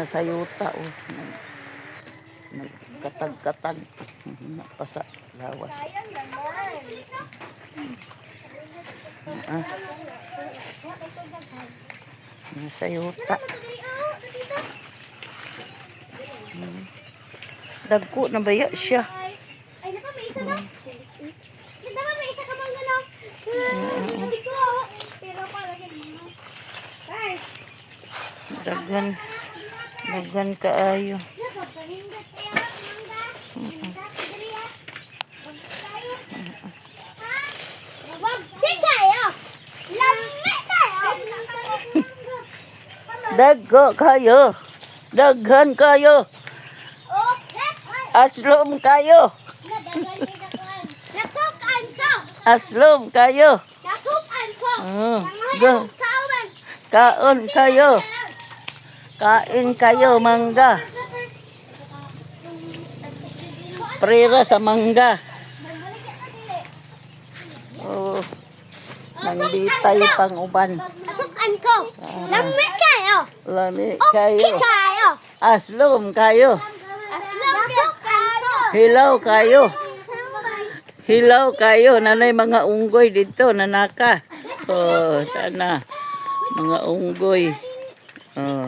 Nasa yuta, oh. Nagkatag-katag. Napasa lawas. Ah. Nasa yuta. Dagko na baya siya. Ay, naka, may isa na. Dapat may isa ka bang gano'n? Pero para siya. Ay. Daghan kaayo. Dagko kayo. Daghan kayo. Aslom kayo. Nasukan ko. Aslom kayo. Nasukan ko. Go. Kaon kayo. Kain kayo mangga. Prira sa mangga. Oh. Nanditay pang uban. Nasukan ko. Lami kayo. Lami kayo. Kayo. Aslom kayo. Nasukan ko. Hilaw kayo. Hilaw kayo. Nanay mga unggoy dito. Nanaka. Oh, sana. Mga unggoy. Oh.